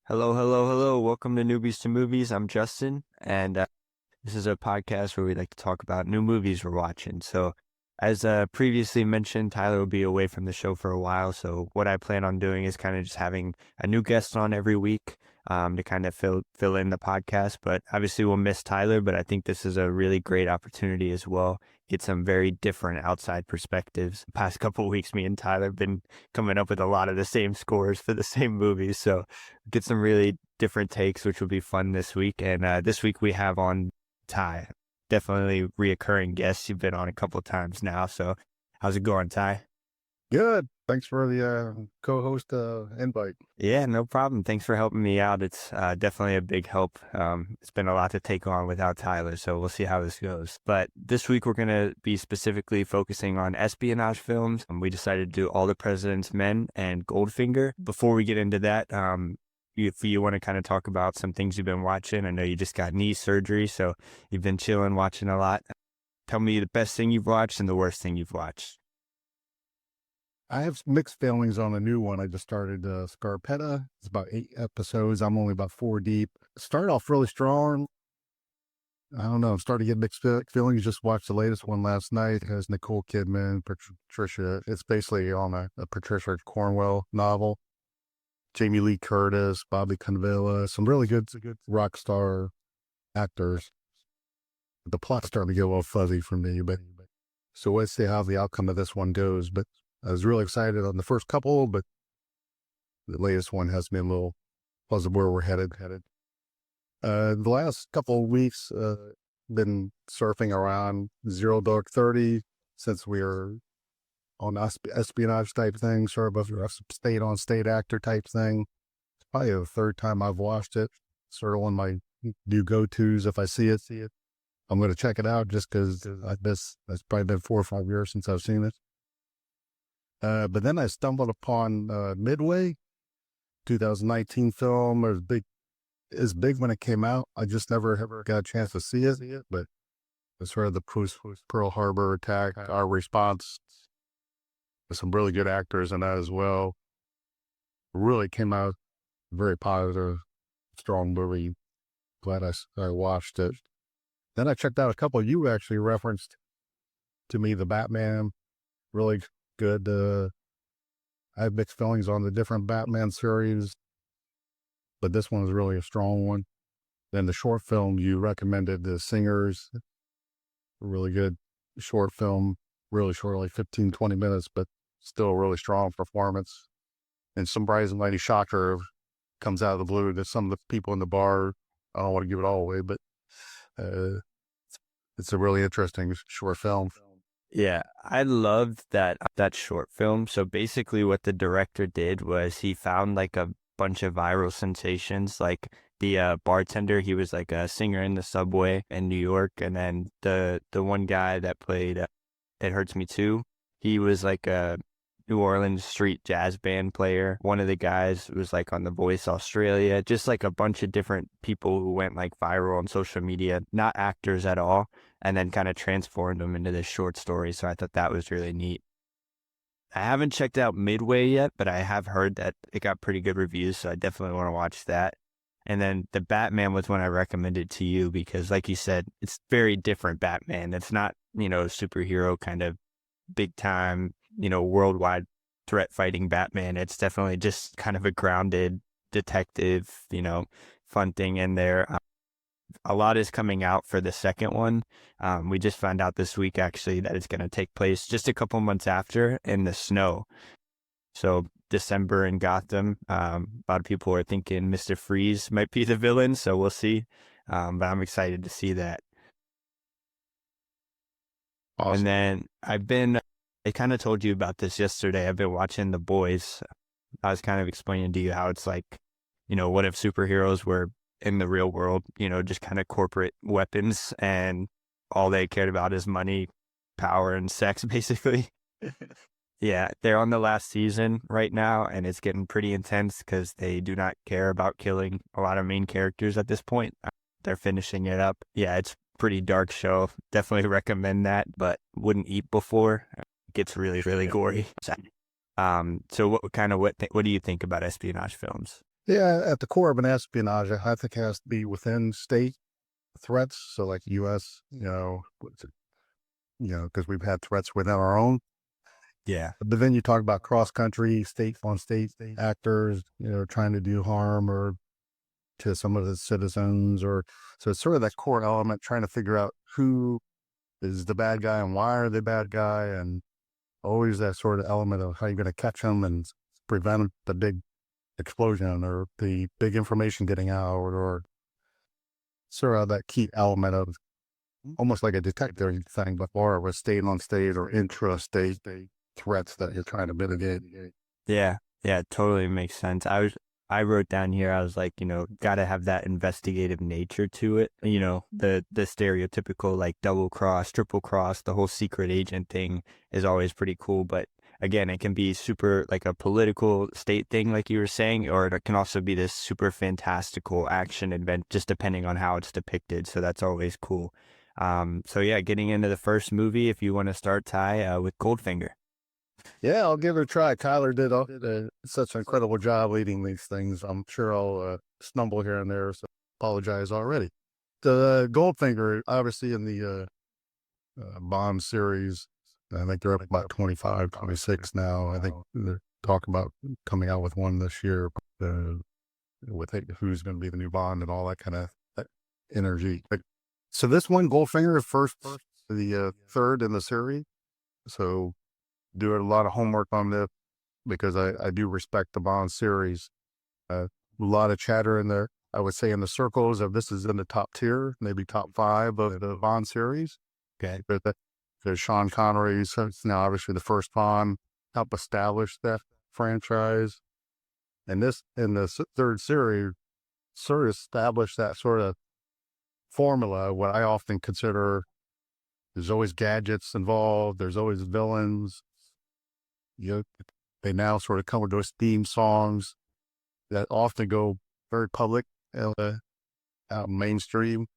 Hello, hello, hello. Welcome to Newbies to Movies. I'm Justin, and this is a podcast where we like to talk about new movies we're watching. So, as previously mentioned, Tyler will be away from the show for a while. So, what I plan on doing is kind of just having a new guest on every week to kind of fill in the podcast. But obviously, we'll miss Tyler, but I think this is a really great opportunity as well. Get some very different outside perspectives. The past couple of weeks, me and Tyler have been coming up with a lot of the same scores for the same movies. So, get some really different takes, which will be fun this week. And this week we have on Ty, definitely reoccurring guest. You've been on a couple of times now. So how's it going, Ty? Good. Thanks for the co-host invite. Yeah, no problem. Thanks for helping me out. It's definitely a big help. It's been a lot to take on without Tyler, so we'll see how this goes. But this week we're going to be specifically focusing on espionage films. We decided to do All the President's Men and Goldfinger. Before we get into that, if you want to kind of talk about some things you've been watching, I know you just got knee surgery, so you've been chilling, watching a lot. Tell me the best thing you've watched and the worst thing you've watched. I have mixed feelings on a new one. I just started Scarpetta. It's about 8 episodes. I'm only about 4 deep. Started off really strong. I don't know. I'm starting to get mixed feelings. Just watched the latest one last night. It has Nicole Kidman, Patricia. It's basically on a Patricia Cornwell novel. Jamie Lee Curtis, Bobby Cannavale, some really good rock star actors. The plot's starting to get a little fuzzy for me, but so let's see how the outcome of this one goes. But I was really excited on the first couple, but the latest one has me a little puzzled where we're headed. The last couple of weeks, been surfing around Zero Dark 30 since we are on espionage type thing, sort of a state actor type thing. It's probably the third time I've watched it. Sort of one of my new go-tos if I see it. I'm going to check it out just because it's probably been 4 or 5 years since I've seen it. But then I stumbled upon Midway, 2019 film. It was big when it came out. I just never ever got a chance to see it, but it's sort of the Pearl Harbor attack, our response. With some really good actors in that as well. Really came out very positive, strong movie. Glad I watched it. Then I checked out a couple you actually referenced to me, the Batman. Really good. I have mixed feelings on the different Batman series, but this one is really a strong one. Then the short film you recommended, The Singers, really good short film, really short, like 15, 20 minutes, but still a really strong performance. And some surprising lady shocker comes out of the blue that some of the people in the bar, I don't want to give it all away, but it's a really interesting short film. Yeah, I loved that short film. So basically what the director did was he found like a bunch of viral sensations, like the bartender. He was like a singer in the subway in New York, and then the one guy that played It Hurts Me Too, he was like a New Orleans street jazz band player. One of the guys was like on The Voice Australia, just like a bunch of different people who went like viral on social media, not actors at all, and then kind of transformed them into this short story. So I thought that was really neat. I haven't checked out Midway yet, but I have heard that it got pretty good reviews, so I definitely want to watch that. And then the Batman was one I recommended to you because, like you said, it's very different Batman. It's not, superhero kind of big time, worldwide threat fighting Batman. It's definitely just kind of a grounded detective, fun thing in there. A lot is coming out for the second one. We just found out this week actually that it's going to take place just a couple months after in the snow. So December in Gotham. A lot of people are thinking Mr. Freeze might be the villain, so we'll see. But I'm excited to see that. Awesome. And then I kind of told you about this yesterday. I've been watching The Boys. I was kind of explaining to you how it's like, what if superheroes were in the real world, just kind of corporate weapons and all they cared about is money, power, and sex, basically. Yeah, they're on the last season right now, and it's getting pretty intense because they do not care about killing a lot of main characters at this point. They're finishing it up. Yeah, it's pretty dark show. Definitely recommend that, but wouldn't eat before. It gets really, really gory. So what do you think about espionage films? Yeah, at the core of an espionage, I think it has to be within state threats. So like U.S., because we've had threats within our own. Yeah. But then you talk about cross country, state on state actors, trying to do harm or to some of the citizens, or so it's sort of that core element, trying to figure out who is the bad guy and why are they bad guy, and always that sort of element of how you're going to catch them and prevent the big explosion or the big information getting out, or sort of that key element of almost like a detective thing, but more of a state on state or intra-state threats that you're trying to mitigate. Yeah, yeah, totally makes sense. I wrote down here, I was like, gotta have that investigative nature to it. The stereotypical like double cross, triple cross, the whole secret agent thing is always pretty cool. But again, it can be super like a political state thing, like you were saying, or it can also be this super fantastical action event, just depending on how it's depicted. So that's always cool. So yeah, getting into the first movie, if you want to start, Ty, with Goldfinger. Yeah, I'll give it a try. Tyler did such an incredible job leading these things. I'm sure I'll stumble here and there, so apologize already. The Goldfinger, obviously in the Bond series, I think they're up about 25, 26 now. I think they're talking about coming out with one this year with who's going to be the new Bond and all that kind of energy. So this one, Goldfinger, is first, the third in the series. So doing a lot of homework on this because I do respect the Bond series. A lot of chatter in there. I would say in the circles of this is in the top tier, maybe top 5 of the Bond series. Okay. But there's Sean Connery, so it's now obviously the first Bond, help establish that franchise. And this, in the third series, sort of established that sort of formula, what I often consider there's always gadgets involved, there's always villains. They now sort of come with those theme songs that often go very public, out mainstream.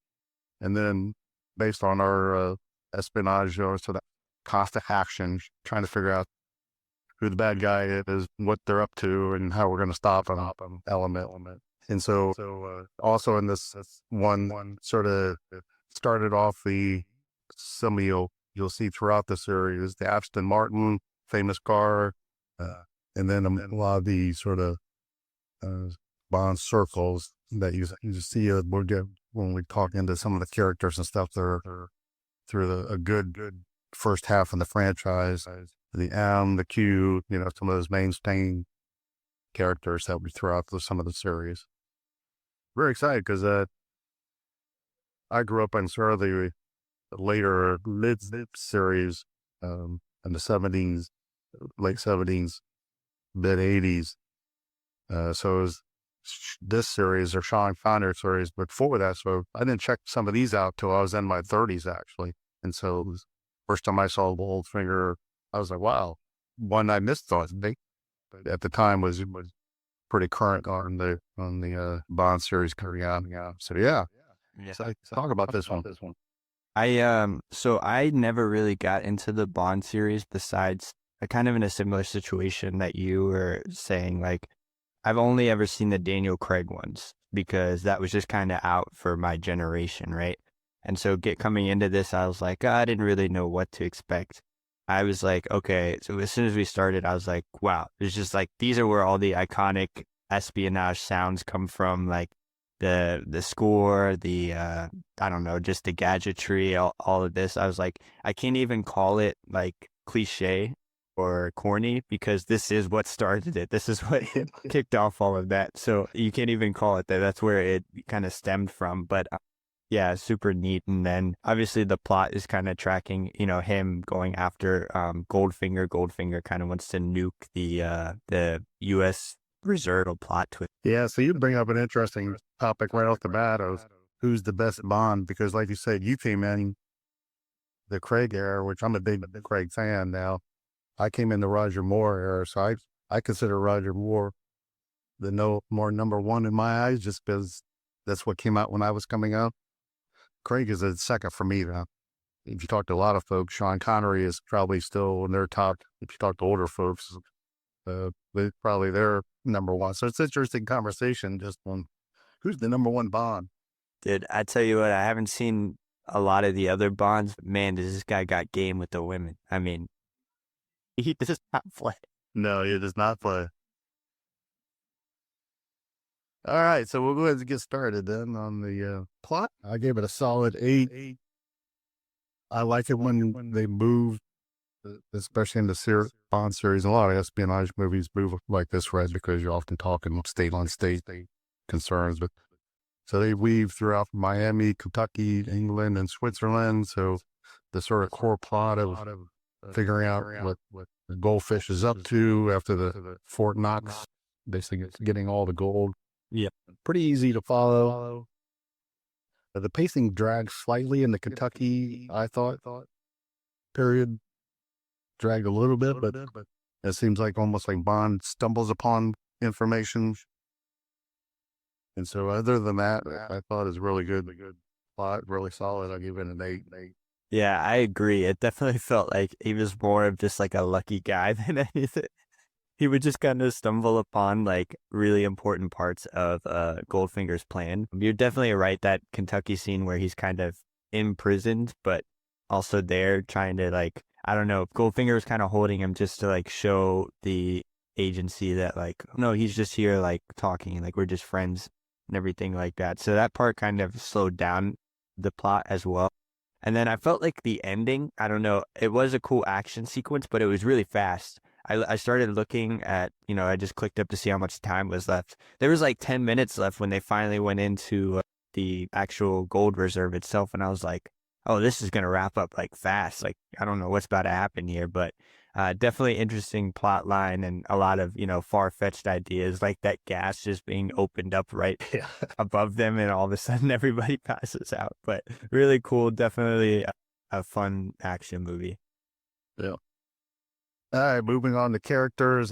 And then based on our espionage or sort of constant action, trying to figure out who the bad guy is, what they're up to, and how we're going to stop them element. And so also in this one sort of started off some of you'll see throughout the series, the Aston Martin, famous car, and then a lot of the sort of Bond circles that you see when we talk into some of the characters and stuff. They're through a good first half of the franchise. The M, the Q, some of those mainstay characters that we throw out some of the series. Very excited because I grew up in sort of the later mid series in the 70s, late 70s, mid 80s. So it was this series or Sean Connery series before that. So I didn't check some of these out till I was in my 30s actually. And so it was first time I saw Goldfinger, I was like, wow, one I missed thought. But at the time was pretty current on the Bond series coming out. So yeah. So talk about this one. So I never really got into the Bond series besides kind of in a similar situation that you were saying. Like, I've only ever seen the Daniel Craig ones because that was just kind of out for my generation, right? And so coming into this, I was like, I didn't really know what to expect. I was like, okay. So as soon as we started, I was like, wow, it's just like, these are where all the iconic espionage sounds come from. Like, the score, I don't know, just the gadgetry, all of this. I was like, I can't even call it like cliche or corny because this is what started it. This is what kicked off all of that. So you can't even call it that. That's where it kind of stemmed from. But yeah, super neat. And then obviously the plot is kind of tracking, him going after Goldfinger. Goldfinger kind of wants to nuke the U.S. reserve plot twist. Yeah, so you bring up an interesting topic right off the bat of who's the best Bond, because like you said, you came in the Craig era, which I'm a big Craig fan now. I came in the Roger Moore era, so I consider Roger Moore more number one in my eyes, just because that's what came out when I was coming up. Craig is a second for me now. If you talk to a lot of folks, Sean Connery is probably still in their top. If you talk to older folks, They probably their number one. So it's interesting conversation just on who's the number one Bond. Dude, I tell you what, I haven't seen a lot of the other Bonds. Man, does this guy got game with the women. I mean, he does not play. No, he does not play. All right, so we'll go ahead and get started then on the plot. I gave it a solid 8. I like it when they move, especially in the Bond series. A lot of espionage movies move like this, right? Because you're often talking state on state concerns. But so they weave throughout Miami, Kentucky, England, and Switzerland. So the sort of core plot of figuring out what the Goldfish is up to after the Fort Knox, basically getting all the gold. Yeah. Pretty easy to follow. The pacing dragged slightly in the Kentucky, I thought, period. Dragged a little bit, but it seems like almost like Bond stumbles upon information. And so other than that, I thought it was really good. The good plot, really solid. I'll give it an 8. Yeah, I agree. It definitely felt like he was more of just like a lucky guy than anything. He would just kind of stumble upon like really important parts of Goldfinger's plan. You're definitely right, that Kentucky scene where he's kind of imprisoned, but also there trying to like, I don't know, Goldfinger was kind of holding him just to like show the agency that like, no, he's just here like talking, like we're just friends and everything like that. So that part kind of slowed down the plot as well. And then I felt like the ending, I don't know, it was a cool action sequence, but it was really fast. I started looking at, I just clicked up to see how much time was left. There was like 10 minutes left when they finally went into the actual gold reserve itself. And I was like, oh, this is going to wrap up like fast. Like, I don't know what's about to happen here, but definitely interesting plot line and a lot of, far-fetched ideas like that gas just being opened up right above them and all of a sudden everybody passes out. But really cool. Definitely a fun action movie. Yeah. All right, moving on to characters.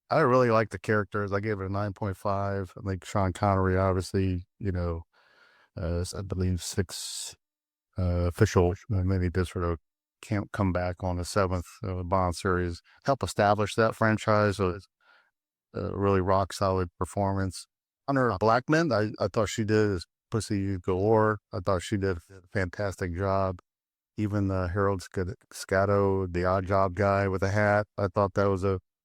I really like the characters. I gave it a 9.5. I think Sean Connery, obviously, I believe 6 official, and then he did sort of can't come back on the 7th Bond series. Help establish that franchise. So it's a really rock solid performance. Honor Blackman, I thought she did as Pussy Galore. I thought she did a fantastic job. Even Harold Scatto, the odd job guy with a hat, I thought that was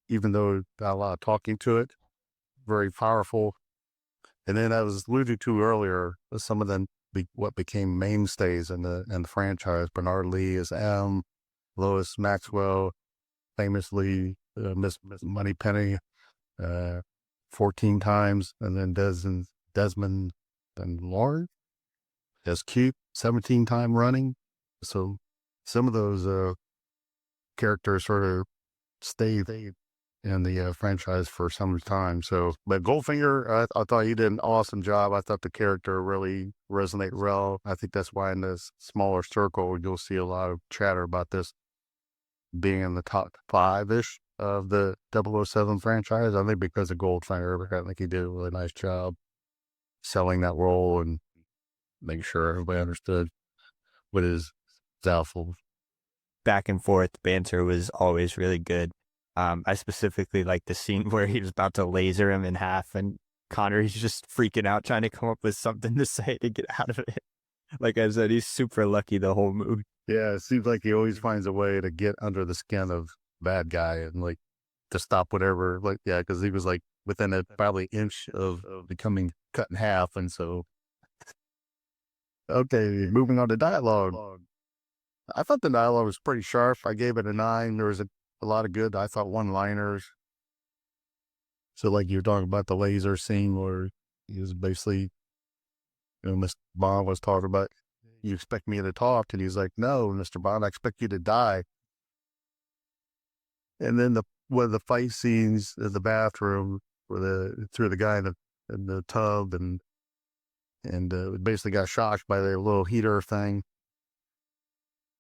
even though got a lot of talking to it, very powerful. And then I was alluded to earlier, some of them what became mainstays in the franchise. Bernard Lee as M, Lois Maxwell, famously Miss Moneypenny, 14 times, and then Desmond and Lord as Cute, 17-time running. So some of those characters sort of stayed in the franchise for some time. So, but Goldfinger, I thought he did an awesome job. I thought the character really resonated well. I think that's why in this smaller circle, you'll see a lot of chatter about this being in the top 5-ish of the 007 franchise. I think because of Goldfinger, I think he did a really nice job selling that role and making sure everybody understood what his doubtful. Back and forth banter was always really good. I specifically like the scene where he was about to laser him in half and Connery's just freaking out trying to come up with something to say to get out of it. Like I said, he's super lucky the whole movie. Yeah, it seems like he always finds a way to get under the skin of bad guy and like to stop whatever. Like, yeah, because he was like within a probably inch of becoming cut in half. And so, okay, moving on to dialogue. I thought the dialogue was pretty sharp. I gave it a 9. There was a lot of good, I thought, one-liners. So like you were talking about the laser scene where he was basically, Mr. Bond was talking about, you expect me to talk? And he's like, no, Mr. Bond, I expect you to die. And then one of the fight scenes in the bathroom where threw the guy in the tub and basically got shocked by their little heater thing.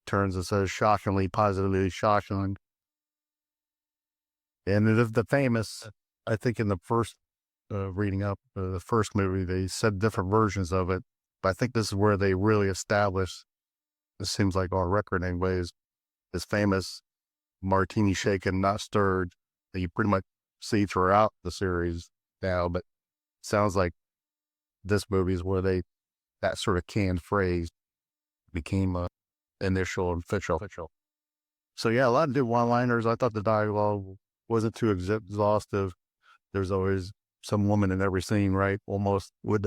Turns and says shockingly, positively shocking. And the famous, I think in the first reading up the first movie, they said different versions of it, but I think this is where they really established, it seems like on record anyways, this famous martini shaken, not stirred, that you pretty much see throughout the series now, but sounds like this movie is where that sort of canned phrase became a initial and official. So yeah, a lot of good one-liners. I thought the dialogue wasn't too exhaustive. There's always some woman in every scene, right? Almost would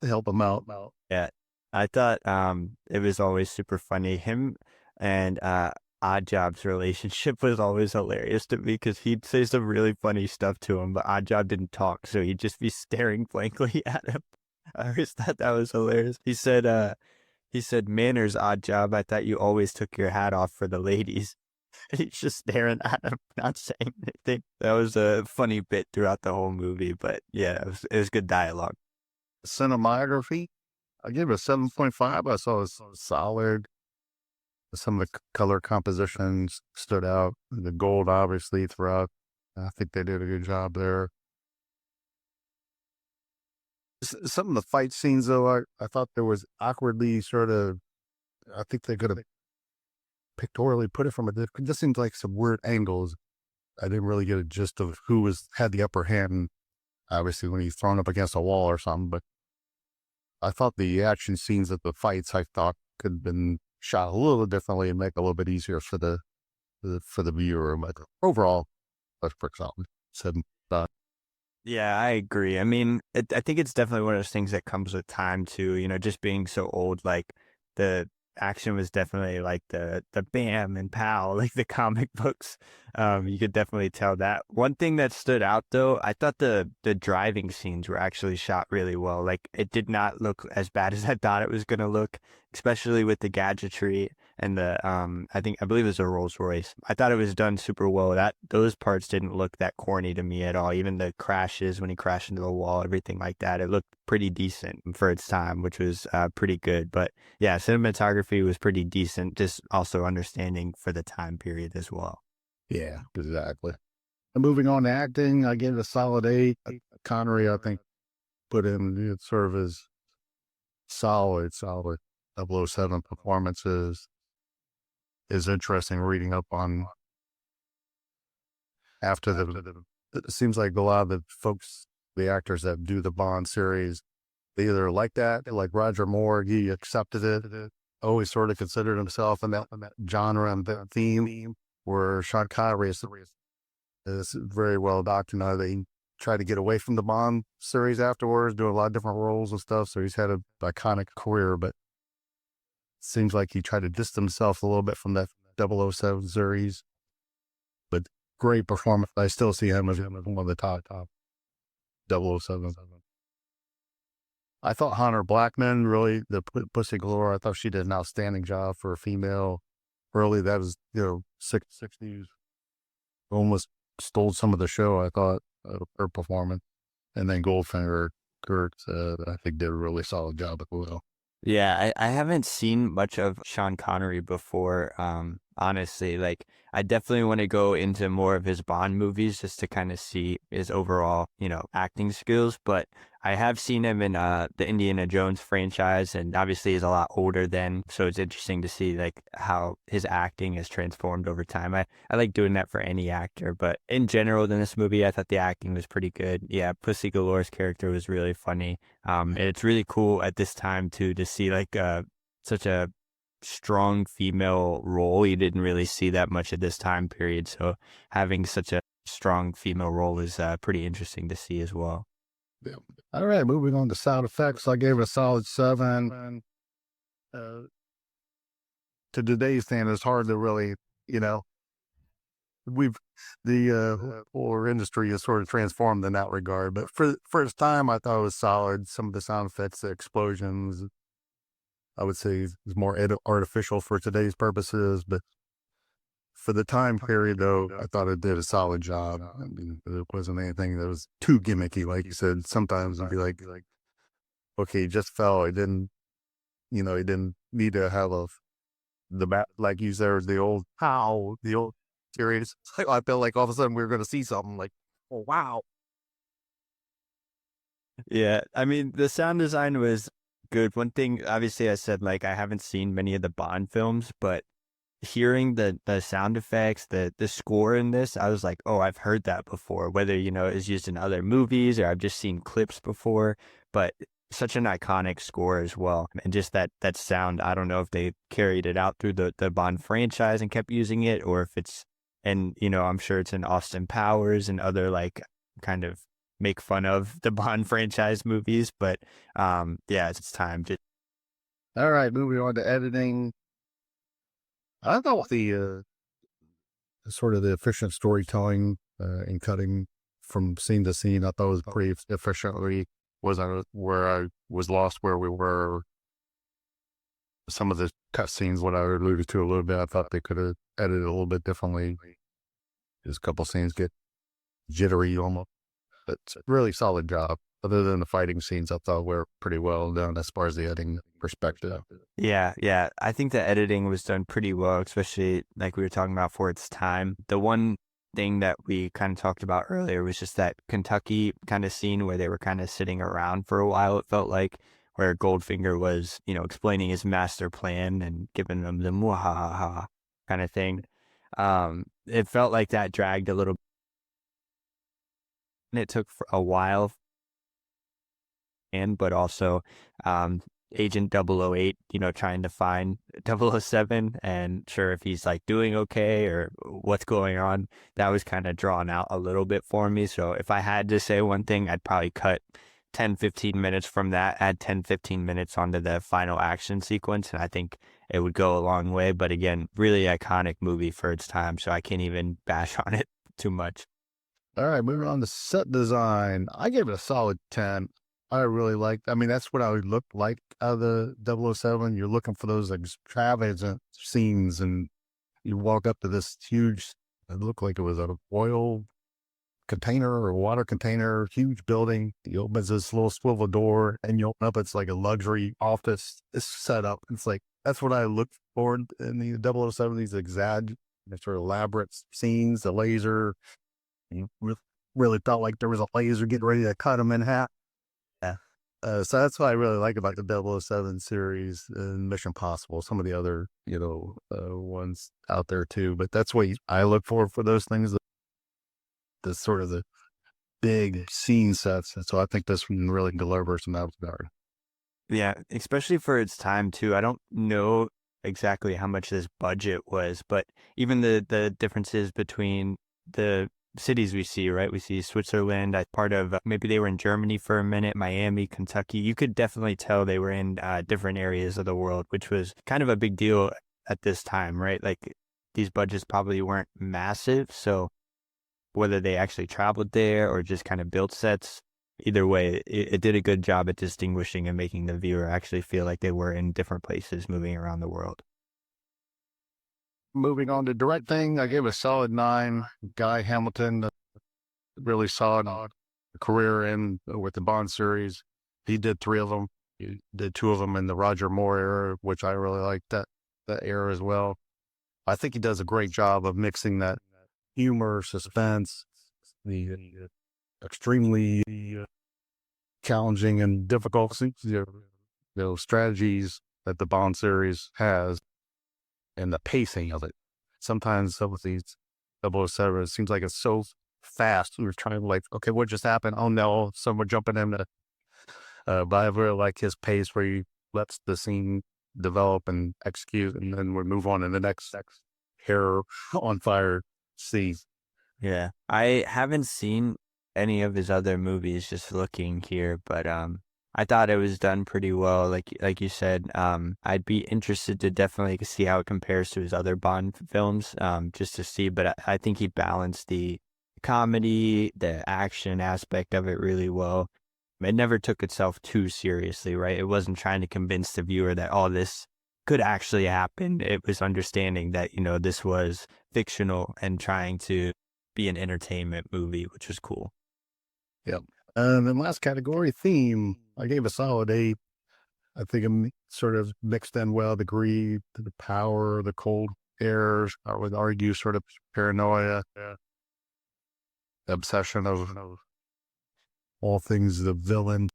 help him out. Yeah, I thought it was always super funny. Him and Odd Job's relationship was always hilarious to me because he'd say some really funny stuff to him, but Odd Job didn't talk, so he'd just be staring blankly at him. I always thought that was hilarious. He said, "Manners, Odd Job. I thought you always took your hat off for the ladies." And he's just staring at him, not saying anything. That was a funny bit throughout the whole movie, but yeah, it was good dialogue. Cinematography, I give it a 7.5. I saw it was solid. Some of the color compositions stood out. The gold, obviously, throughout. I think they did a good job there. Some of the fight scenes, though, I thought there was awkwardly sort of, I think they could have pictorially put it from it just seems like some weird angles. I didn't really get a gist of who had the upper hand, obviously, when he's thrown up against a wall or something, but I thought the action scenes of the fights, I thought could have been shot a little differently and make it a little bit easier for the viewer. But overall, that's pretty solid. Said that. Yeah, I agree. I mean, I think it's definitely one of those things that comes with time too. Just being so old, like the action was definitely like the bam and pow, like the comic books. You could definitely tell that. One thing that stood out though, I thought the driving scenes were actually shot really well. Like it did not look as bad as I thought it was gonna look, especially with the gadgetry and I believe it was a Rolls Royce. I thought it was done super well. Those parts didn't look that corny to me at all. Even the crashes when he crashed into the wall, everything like that, it looked pretty decent for its time, which was pretty good. But yeah, cinematography was pretty decent. Just also understanding for the time period as well. Yeah, exactly. And moving on to acting, I gave it a solid 8. Connery, I think, put in sort of his solid 007 performances. Is interesting reading up on after it seems like a lot of the folks, the actors that do the Bond series, they either like that, like Roger Moore, he accepted it, always sort of considered himself in that genre and that theme, where Sean Connery is very well documented. He tried to get away from the Bond series afterwards, doing a lot of different roles and stuff, so he's had an iconic career, but seems like he tried to distance himself a little bit from that 007 series, but great performance. I still see him as one of the top 007. I thought Hunter Blackman, really, the Pussy Galore, I thought she did an outstanding job for a female. Early, that was, 60s, almost stole some of the show, I thought, her performance. And then Goldfinger, Kurt, I think did a really solid job as well. Yeah, I haven't seen much of Sean Connery before, honestly. Like, I definitely want to go into more of his Bond movies just to kind of see his overall, acting skills. But I have seen him in the Indiana Jones franchise, and obviously he's a lot older then, so it's interesting to see like how his acting has transformed over time. I like doing that for any actor, but in general, in this movie, I thought the acting was pretty good. Yeah, Pussy Galore's character was really funny. And it's really cool at this time too to see like such a strong female role. You didn't really see that much at this time period, so having such a strong female role is pretty interesting to see as well. Yeah. All right, moving on to sound effects. I gave it a solid 7. To today's standards, hard to really, we've the whole industry has sort of transformed in that regard. But for its time, I thought it was solid. Some of the sound effects, the explosions, I would say is more artificial for today's purposes. But for the time period, though, I thought it did a solid job. I mean, it wasn't anything that was too gimmicky, like you said. Sometimes it'd be like, okay, he just fell. He didn't, he didn't need to have like you said, the old series. I felt like all of a sudden we were going to see something like, oh wow. Yeah, I mean, the sound design was good. One thing, obviously, I said like I haven't seen many of the Bond films, but hearing the sound effects, the score in this, I was like, oh, I've heard that before, whether, it's used in other movies or I've just seen clips before, but such an iconic score as well. And just that sound, I don't know if they carried it out through the Bond franchise and kept using it, or if it's, and, I'm sure it's in Austin Powers and other like kind of make fun of the Bond franchise movies, but yeah, it's time to. All right, moving on to editing. I thought the sort of the efficient storytelling and cutting from scene to scene, I thought was pretty efficiently. Was I where I was lost where we were? Some of the cut scenes, what I alluded to a little bit, I thought they could have edited a little bit differently. Just a couple scenes get jittery almost. But it's a really solid job. Other than the fighting scenes, I thought were pretty well done as far as the editing perspective. Yeah, yeah. I think the editing was done pretty well, especially like we were talking about for its time. The one thing that we kind of talked about earlier was just that Kentucky kind of scene where they were kind of sitting around for a while, it felt like, where Goldfinger was, explaining his master plan and giving them the muhahaha kind of thing. It felt like that dragged a little, and it took a while, but also Agent 008, trying to find 007 and sure if he's like doing okay or what's going on. That was kind of drawn out a little bit for me. So if I had to say one thing, I'd probably cut 10-15 minutes from that, add 10-15 minutes onto the final action sequence. And I think it would go a long way. But again, really iconic movie for its time. So I can't even bash on it too much. All right, moving on to set design. I gave it a solid 10. I really liked, I mean, that's what I would look like out of the 007. You're looking for those extravagant scenes, and you walk up to this huge, it looked like it was an oil container or water container, huge building. He opens this little swivel door and you open up, it's like a luxury office. It's set up. It's like, that's what I looked for in the 007, these sort of elaborate scenes, the laser. You really felt like there was a laser getting ready to cut him in half. Yeah. So that's what I really like about the 007 series and Mission Possible, some of the other, ones out there too. But that's what I look for those things, the sort of the big scene sets. And so I think this one really delivers in that regard. Yeah, especially for its time too. I don't know exactly how much this budget was, but even the differences between the cities we see, right? We see Switzerland, part of, maybe they were in Germany for a minute, Miami, Kentucky. You could definitely tell they were in different areas of the world, which was kind of a big deal at this time, right? Like these budgets probably weren't massive. So whether they actually traveled there or just kind of built sets, either way, it did a good job at distinguishing and making the viewer actually feel like they were in different places moving around the world. Moving on to directing, I gave a solid 9. Guy Hamilton, really solid career in with the Bond series. He did 3 of them. He did 2 of them in the Roger Moore era, which I really liked that era as well. I think he does a great job of mixing that humor, suspense, the extremely challenging and difficult strategies that the Bond series has, and the pacing of it. Sometimes some of these 007, it seems like it's so fast. We were trying to okay, what just happened? Oh no, someone jumping in. But I really like his pace where he lets the scene develop and execute, and then we move on to the next hair on fire scene. Yeah, I haven't seen any of his other movies just looking here, but I thought it was done pretty well. Like you said, I'd be interested to definitely see how it compares to his other Bond films, just to see. But I think he balanced the comedy, the action aspect of it really well. It never took itself too seriously, right? It wasn't trying to convince the viewer that all this could actually happen. It was understanding that, this was fictional and trying to be an entertainment movie, which was cool. Yep. And then last category, theme. I gave a solid 8. I think it sort of mixed in well, the greed, the power, the cold airs. I would argue sort of paranoia, the obsession of all things the villain.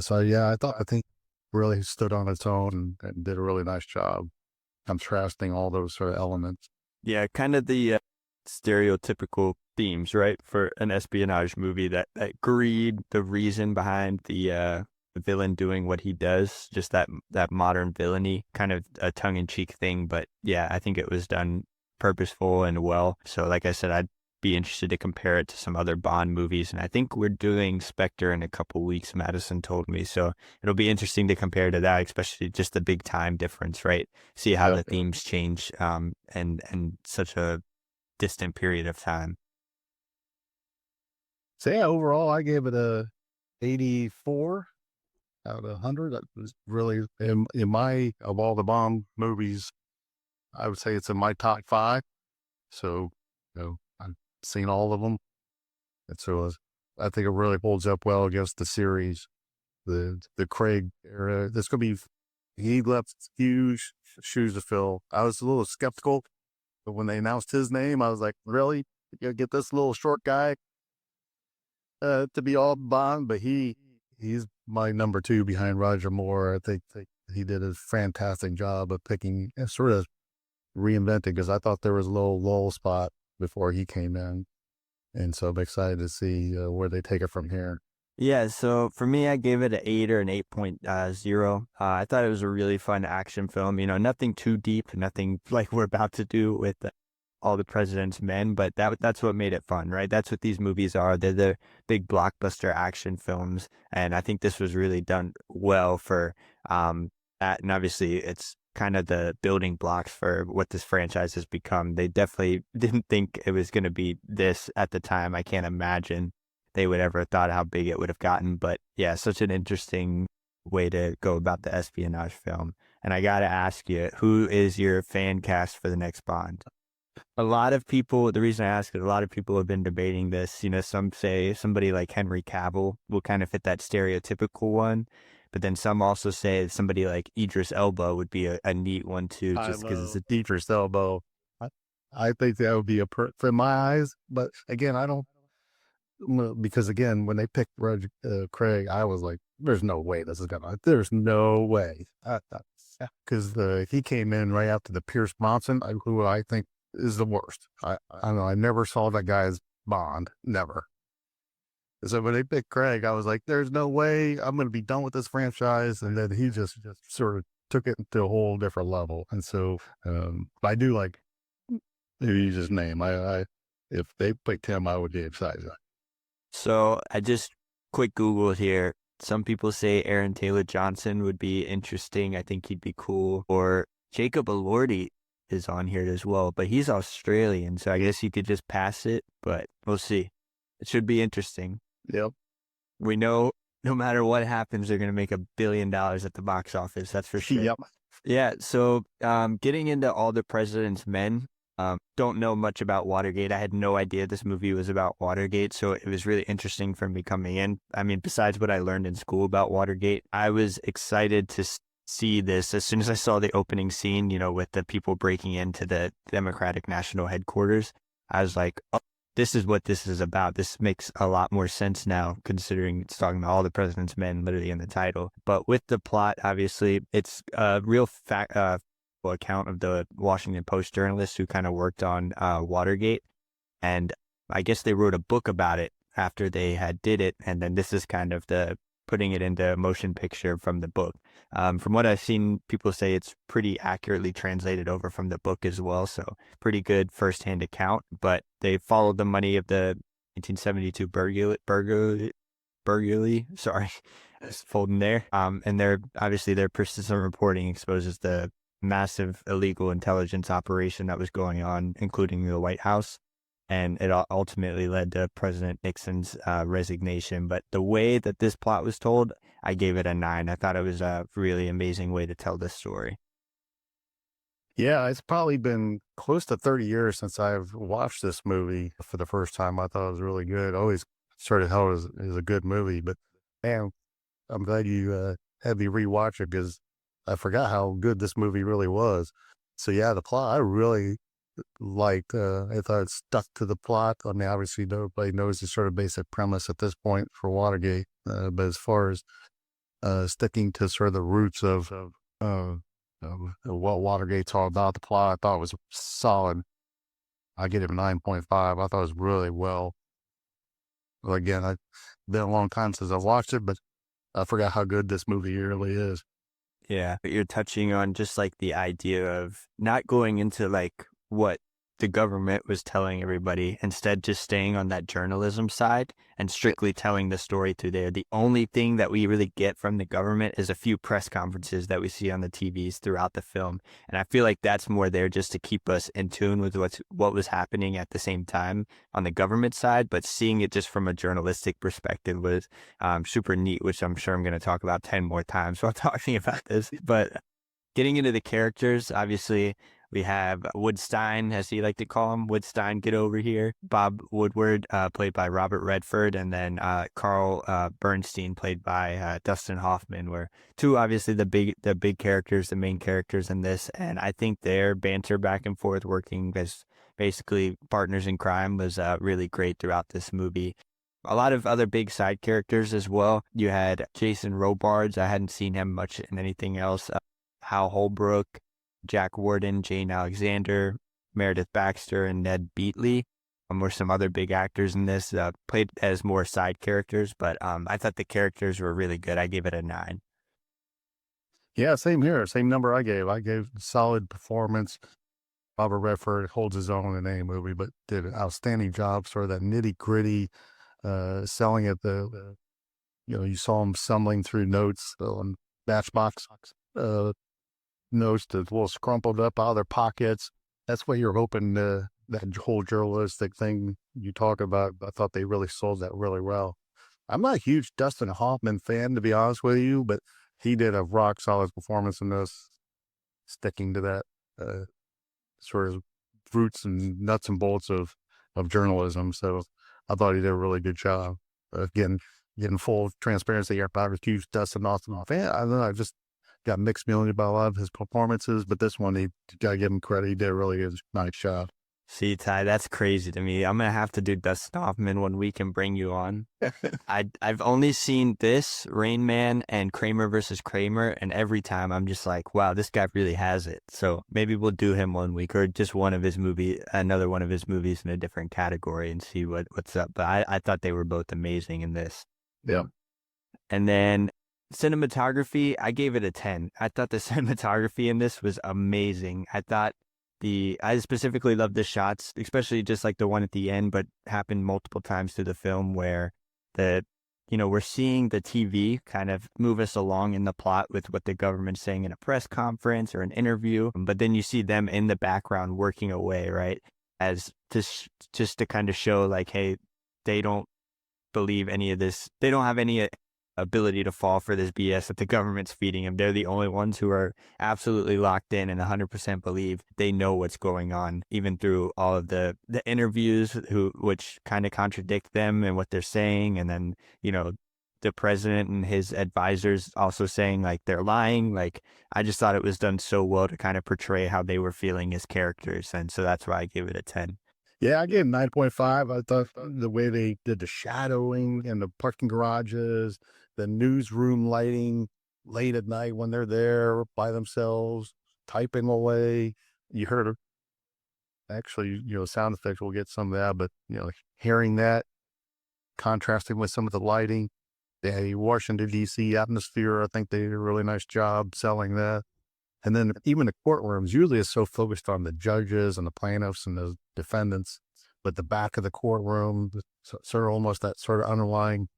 So yeah, I think really stood on its own and did a really nice job. contrasting all those sort of elements. Yeah, kind of the stereotypical themes, right, for an espionage movie, that greed, the reason behind the villain doing what he does, just that modern villainy, kind of a tongue-in-cheek thing. But yeah, I think it was done purposeful and well. So like I said, I'd be interested to compare it to some other Bond movies. And I think we're doing Spectre in a couple weeks, Madison told me. So it'll be interesting to compare to that, especially just the big time difference, right? See how Yep. the themes change and such a distant period of time. So yeah, overall, I gave it a 84 out of 100. That was really in my of all the Bond movies, I would say it's in my top 5. So, I've seen all of them, and so I think it really holds up well against the series. The Craig era. This could be. He left huge shoes to fill. I was a little skeptical, but when they announced his name, I was like, really? You get this little short guy to be all Bond? But he's my number 2 behind Roger Moore. I think he did a fantastic job of picking and sort of reinventing, because I thought there was a little lull spot before he came in. And so I'm excited to see where they take it from here. Yeah, so for me, I gave it an 8 or an 8.0. I thought it was a really fun action film. Nothing too deep, nothing like we're about to do with All the President's Men, but that's what made it fun, right? That's what these movies are. They're the big blockbuster action films, and I think this was really done well for that. And obviously, it's kind of the building blocks for what this franchise has become. They definitely didn't think it was going to be this at the time. I can't imagine they would ever have thought how big it would have gotten. But yeah, such an interesting way to go about the espionage film. And I got to ask you, who is your fan cast for the next Bond? A lot of people, the reason I ask is a lot of people have been debating this. Some say somebody like Henry Cavill will kind of fit that stereotypical one. But then some also say somebody like Idris Elba would be a neat one too, I just because it's love a Idris Elba. I think that would be for my eyes. But again, I don't, because again, when they picked Craig, I was like, there's no way this is there's no way. Because he came in right after the Pierce Bronson, who I think is the worst. I don't know. I never saw that guy's Bond. Never. So when they picked Craig, I was like, there's no way I'm going to be done with this franchise. And then he just sort of took it to a whole different level. And so I do like, maybe use his name. If they picked him, I would be excited. So I just quick Googled here. Some people say Aaron Taylor Johnson would be interesting. I think he'd be cool. Or Jacob Elordi is on here as well, but he's Australian, so I guess you could just pass it, but we'll see. It should be interesting. Yep. We know no matter what happens, they're going to make $1 billion at the box office. That's for sure. Yep. Yeah. So getting into All the President's Men, don't know much about Watergate. I had no idea this movie was about Watergate, so it was really interesting for me coming in. I mean, besides what I learned in school about Watergate, I was excited to see this as soon as I saw the opening scene, with the people breaking into the Democratic National Headquarters. I was like, oh, this is what this is about. This makes a lot more sense now, considering it's talking about All the President's Men literally in the title. But with the plot, obviously, it's a real account of the Washington Post journalist who kind of worked on Watergate. And I guess they wrote a book about it after they had did it. And then this is kind of the putting it into motion picture from the book. From what I've seen, people say it's pretty accurately translated over from the book as well. So pretty good firsthand account, but they followed the money of the 1972 burglary. Sorry, just folding there. And their persistent reporting exposes the massive illegal intelligence operation that was going on, including the White House. And it ultimately led to President Nixon's resignation. But the way that this plot was told, I gave it a 9. I thought it was a really amazing way to tell this story. Yeah, it's probably been close to 30 years since I've watched this movie for the first time. I thought it was really good. I always sort of held it as a good movie, but man, I'm glad you had me rewatch it, because I forgot how good this movie really was. So yeah, the plot, I really liked. I thought it stuck to the plot. I mean, obviously nobody knows the sort of basic premise at this point for Watergate, but as far as sticking to sort of the roots of What Watergate's all about, the plot, I thought was solid. I get it a 9.5. I thought it was really well. Well, again, I've been a long time since I've watched it, but I forgot how good this movie really is. Yeah, but you're touching on just like the idea of not going into like what the government was telling everybody, instead just staying on that journalism side and strictly telling the story through there. The only thing that we really get from the government is a few press conferences that we see on the TVs throughout the film. And I feel like that's more there just to keep us in tune with what was happening at the same time on the government side, but seeing it just from a journalistic perspective was super neat, which I'm sure I'm going to talk about 10 more times while talking about this. But getting into the characters, obviously, we have Woodstein, as he like to call him, Woodstein, get over here. Bob Woodward, played by Robert Redford, and then Carl Bernstein, played by Dustin Hoffman, were two, obviously, the big characters, the main characters in this. And I think their banter back and forth, working as basically partners in crime, was really great throughout this movie. A lot of other big side characters as well. You had Jason Robards. I hadn't seen him much in anything else. Hal Holbrook, Jack Warden, Jane Alexander, Meredith Baxter, and Ned Beatley were some other big actors in this, played as more side characters, but I thought the characters were really good. I gave it a 9. Yeah, same here. Same number I gave. I gave solid performance. Robert Redford holds his own in any movie, but did an outstanding job. Sort of that nitty gritty, selling it. You saw him stumbling through notes on Matchbox notes that a little scrumpled up out of their pockets. That's what you're hoping. That whole journalistic thing you talk about. I thought they really sold that really well. I'm not a huge Dustin Hoffman fan, to be honest with you, but he did a rock solid performance in this, sticking to that sort of roots and nuts and bolts of journalism. So I thought he did a really good job. Again, getting full transparency, I was huge Dustin Hoffman fan. I don't know, I just got mixed feelings about a lot of his performances, but this one, he got to give him credit. He did a really good, nice job. See, Ty, that's crazy to me. I'm gonna have to do Dustin Hoffman one week and bring you on. I've only seen this, Rain Man, and Kramer versus Kramer, and every time I'm just like, wow, this guy really has it. So maybe we'll do him one week, or just another one of his movies in a different category, and see what's up. But I thought they were both amazing in this. Yeah. And then cinematography, I gave it a 10. I thought the cinematography in this was amazing. I specifically love the shots, especially just like the one at the end, but happened multiple times through the film, where we're seeing the TV kind of move us along in the plot with what the government's saying in a press conference or an interview. But then you see them in the background working away, right? As just to kind of show like, hey, they don't believe any of this. They don't have any ability to fall for this BS that the government's feeding them. They're the only ones who are absolutely locked in and 100% believe they know what's going on, even through all of the interviews which kind of contradict them and what they're saying. And then, the president and his advisors also saying like they're lying. Like, I just thought it was done so well to kind of portray how they were feeling as characters. And so that's why I give it a 10. Yeah, I gave 9.5. I thought the way they did the shadowing and the parking garages, the newsroom lighting late at night when they're there by themselves, typing away. You heard, actually, sound effects, we'll get some of that, but, hearing that, contrasting with some of the lighting, the Washington, D.C. atmosphere, I think they did a really nice job selling that. And then even the courtrooms usually is so focused on the judges and the plaintiffs and the defendants, but the back of the courtroom, sort of almost that sort of underlying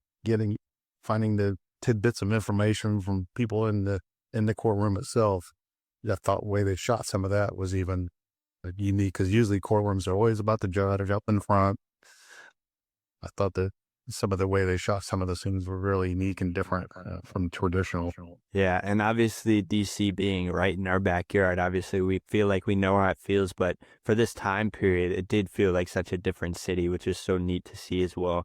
finding the tidbits of information from people in the courtroom itself. I thought the way they shot some of that was even unique, because usually courtrooms are always about the judge up in front. I thought that some of the way they shot some of the scenes were really unique and different from traditional. Yeah, and obviously DC being right in our backyard, obviously we feel like we know how it feels, but for this time period, it did feel like such a different city, which is so neat to see as well.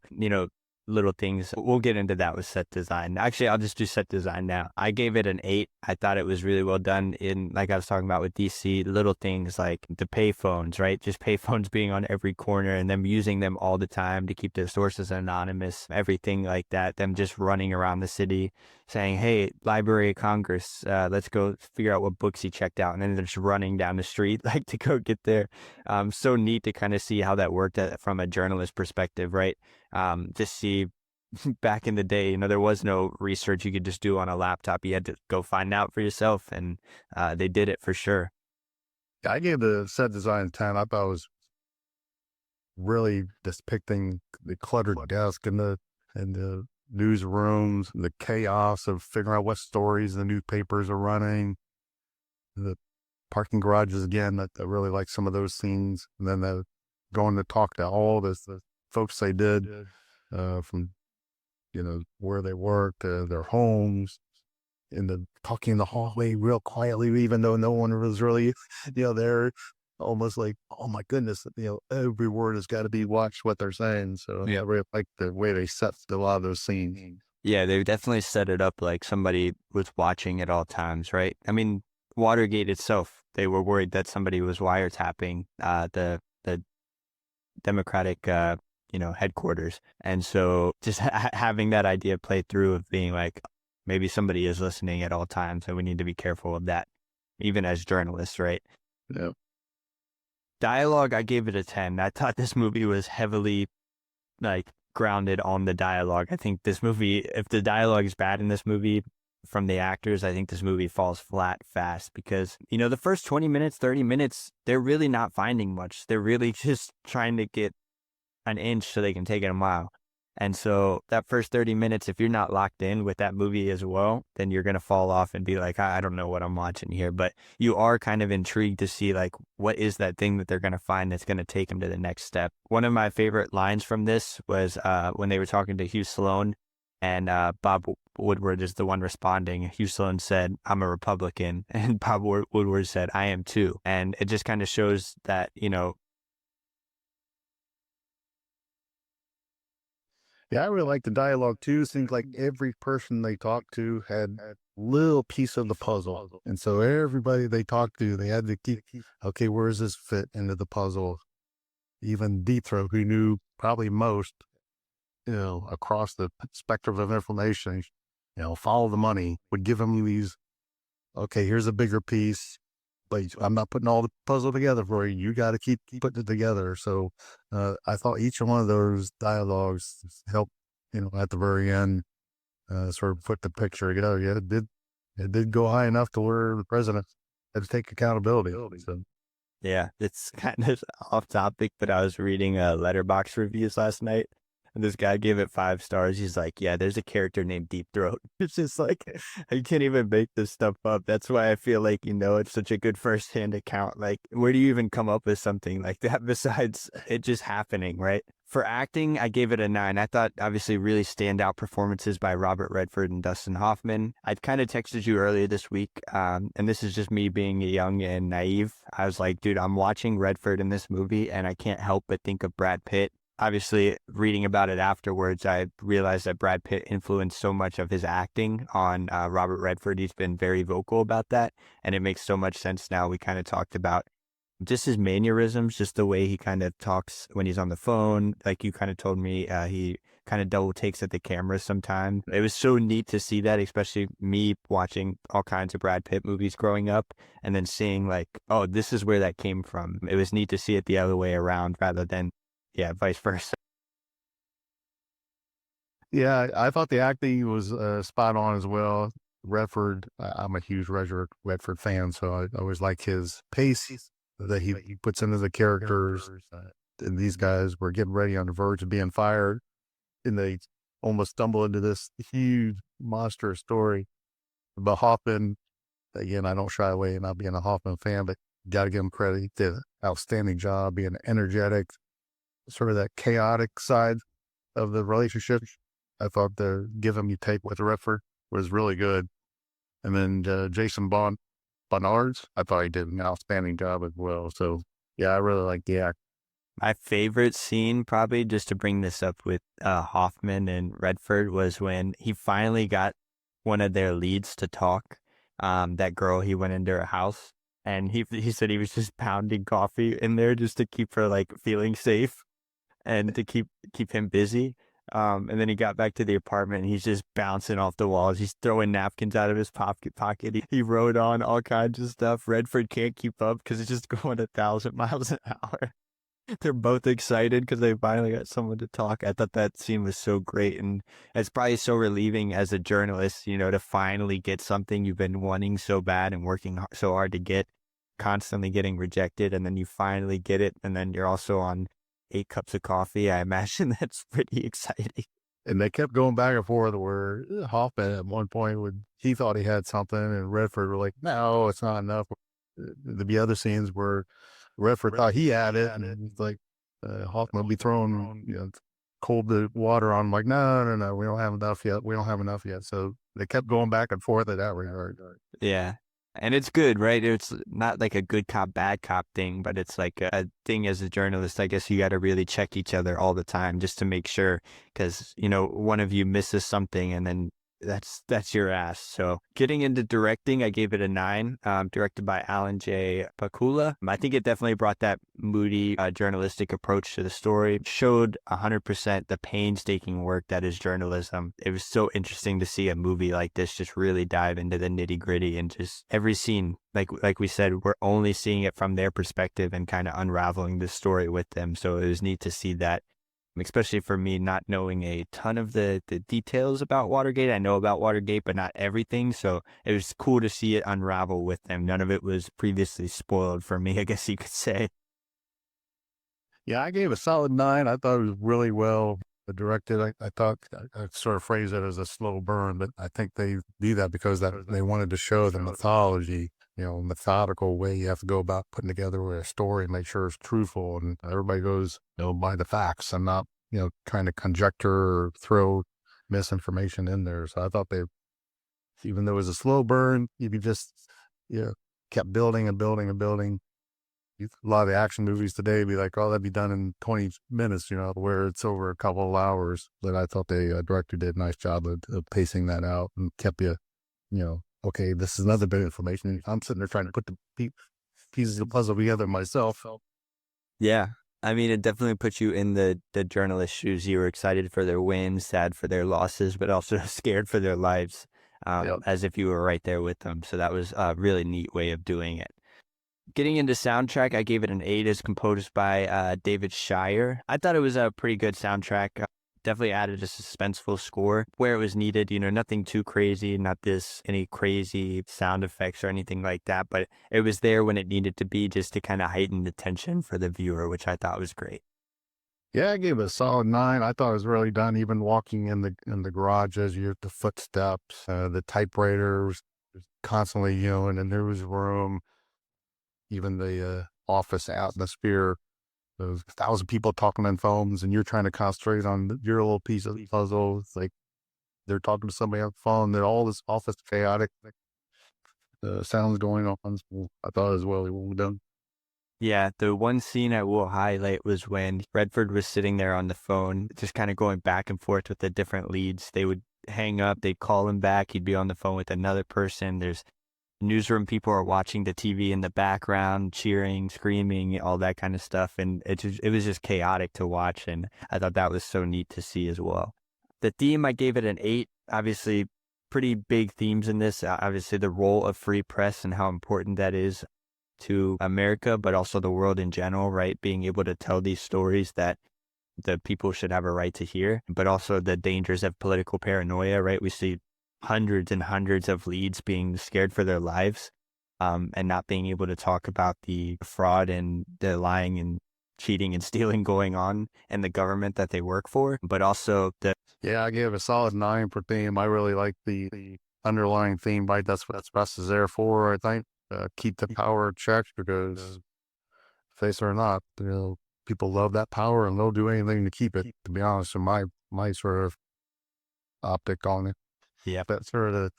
Little things. We'll get into that with set design. Actually, I'll just do set design now. I gave it an 8. I thought it was really well done like I was talking about with DC, little things like the payphones, right? Just payphones being on every corner and them using them all the time to keep their sources anonymous, everything like that. Them just running around the city, saying, "Hey, Library of Congress, let's go figure out what books he checked out," and then they're just running down the street like to go get there. So neat to kind of see how that worked from a journalist perspective, right? Just see back in the day, there was no research you could just do on a laptop. You had to go find out for yourself, and they did it for sure. I gave the set design 10. I thought it was really depicting the cluttered desk and the newsrooms, the chaos of figuring out what stories the newspapers are running, the parking garages again. That I really like some of those scenes, and then the going to talk to all the folks they did from where they worked, their homes, in the talking in the hallway real quietly, even though no one was really, there. Almost like, oh my goodness, every word has got to be watched what they're saying. So yeah, I really like the way they set a lot of those scenes. Yeah, they definitely set it up like somebody was watching at all times, right? I mean, Watergate itself, they were worried that somebody was wiretapping the Democratic headquarters, and so just having that idea play through of being like maybe somebody is listening at all times, and we need to be careful of that, even as journalists, right? Yeah. Dialogue, I gave it a 10. I thought this movie was heavily like grounded on the dialogue. I think this movie, if the dialogue is bad in this movie from the actors, I think this movie falls flat fast because, the first 20 minutes, 30 minutes, they're really not finding much. They're really just trying to get an inch so they can take it a mile. And so that first 30 minutes, if you're not locked in with that movie as well, then you're going to fall off and be like, I don't know what I'm watching here. But you are kind of intrigued to see like, what is that thing that they're going to find that's going to take them to the next step. One of my favorite lines from this was when they were talking to Hugh Sloan and Bob Woodward is the one responding. Hugh Sloan said, "I'm a Republican." And Bob Woodward said, "I am too." And it just kind of shows that, Yeah, I really like the dialogue too. It seems like every person they talked to had a little piece of the puzzle. And so everybody they talked to, they had to keep, okay, where does this fit into the puzzle? Even Deep Throat, who knew probably most, across the spectrum of information, follow the money, would give him these, okay, here's a bigger piece, but I'm not putting all the puzzle together for you. You got to keep putting it together. So I thought each one of those dialogues helped, at the very end, sort of put the picture together. Yeah, it did go high enough to where the president had to take accountability. So. Yeah, it's kind of off topic, but I was reading Letterbox reviews last night, and this guy gave it 5 stars. He's like, "Yeah, there's a character named Deep Throat." It's just like I can't even make this stuff up. That's why I feel like it's such a good firsthand account. Like, where do you even come up with something like that besides it just happening, right? For acting, I gave it a 9. I thought obviously really standout performances by Robert Redford and Dustin Hoffman. I'd kind of texted you earlier this week, and this is just me being young and naive. I was like, dude, I'm watching Redford in this movie, and I can't help but think of Brad Pitt. Obviously, reading about it afterwards, I realized that Brad Pitt influenced so much of his acting on Robert Redford. He's been very vocal about that, and it makes so much sense now. We kind of talked about just his mannerisms, just the way he kind of talks when he's on the phone. Like you kind of told me, he kind of double takes at the camera sometimes. It was so neat to see that, especially me watching all kinds of Brad Pitt movies growing up and then seeing like, oh, this is where that came from. It was neat to see it the other way around rather than, yeah, vice versa. Yeah, I thought the acting was spot on as well. Redford, I'm a huge Redford fan, so I always like his pace that he puts into the characters. And these guys were getting ready on the verge of being fired, and they almost stumble into this huge monster story. But Hoffman, again, I don't shy away not being a Hoffman fan, but got to give him credit. He did an outstanding job being energetic, sort of that chaotic side of the relationship. I thought the give him you take with Redford was really good. And then Jason Bonards, I thought he did an outstanding job as well. So yeah, I really like the act. My favorite scene, probably just to bring this up with Hoffman and Redford, was when he finally got one of their leads to talk. That girl, he went into her house and he said he was just pounding coffee in there just to keep her like feeling safe and to keep him busy. And then he got back to the apartment and he's just bouncing off the walls. He's throwing napkins out of his pocket. He wrote on all kinds of stuff. Redford can't keep up because it's just going 1,000 miles an hour. They're both excited because they finally got someone to talk. I thought that scene was so great. And it's probably so relieving as a journalist, to finally get something you've been wanting so bad and working so hard to get, constantly getting rejected. And then you finally get it. And then you're also on 8 cups of coffee. I imagine that's pretty exciting. And they kept going back and forth where Hoffman at one point he thought he had something and Redford were like, no, it's not enough. There'd be other scenes where Redford thought he had it, and it's like Hoffman would be throwing cold water on him, like, no, we don't have enough yet. We don't have enough yet. So they kept going back and forth at that regard. Yeah. And it's good, right? It's not like a good cop, bad cop thing, but it's like a thing as a journalist. I guess you got to really check each other all the time just to make sure, because, one of you misses something and then that's your ass. So getting into directing, I gave it a 9, directed by Alan J. Pakula. I think it definitely brought that moody journalistic approach to the story, showed 100% the painstaking work that is journalism. It was so interesting to see a movie like this just really dive into the nitty gritty and just every scene, like we said, we're only seeing it from their perspective and kind of unraveling the story with them. So it was neat to see that, especially for me, not knowing a ton of the details about Watergate. I know about Watergate, but not everything. So it was cool to see it unravel with them. None of it was previously spoiled for me, I guess you could say. Yeah, I gave a solid 9. I thought it was really well directed. I thought I sort of phrased it as a slow burn, but I think they do that because they wanted to show the mythology, methodical way you have to go about putting together a story and make sure it's truthful. And everybody goes, by the facts and not, trying to conjecture or throw misinformation in there. So I thought even though it was a slow burn, you just, kept building and building and building. A lot of the action movies today be like, oh, that'd be done in 20 minutes, where it's over a couple of hours. But I thought the director did a nice job of pacing that out and kept you, okay, this is another bit of information. I'm sitting there trying to put the pieces of the puzzle together myself. Yeah. I mean, it definitely puts you in the journalist shoes. You were excited for their wins, sad for their losses, but also scared for their lives, as if you were right there with them. So that was a really neat way of doing it. Getting into soundtrack, I gave it an 8. It's composed by David Shire. I thought it was a pretty good soundtrack. Definitely added a suspenseful score where it was needed. Nothing too crazy, not any crazy sound effects or anything like that. But it was there when it needed to be, just to kind of heighten the tension for the viewer, which I thought was great. Yeah, I gave it a solid 9. I thought it was really done. Even walking in the garages, you hear the footsteps, the typewriters constantly, and then there was room. Even the office atmosphere, those 1,000 people talking on phones, and you're trying to concentrate on your little piece of the puzzle. It's like they're talking to somebody on the phone. That all this office chaotic sounds going on. So I thought it was well done. Yeah, the one scene I will highlight was when Redford was sitting there on the phone, just kind of going back and forth with the different leads. They would hang up, they'd call him back, he'd be on the phone with another person. There's newsroom people are watching the TV in the background, cheering, screaming, all that kind of stuff. And it was just chaotic to watch. And I thought that was so neat to see as well. The theme, I gave it an 8. Obviously, pretty big themes in this. Obviously, the role of free press and how important that is to America, but also the world in general, right? Being able to tell these stories that the people should have a right to hear, but also the dangers of political paranoia, right? We see hundreds and hundreds of leads being scared for their lives, and not being able to talk about the fraud and the lying and cheating and stealing going on in the government that they work for, but also Yeah, I gave a solid 9 for theme. I really like the underlying theme, right? That's what press is there for, I think. Keep the power checked, because face it or not, people love that power and they'll do anything to keep it, to be honest, in my sort of optic on it. yeah, That sort of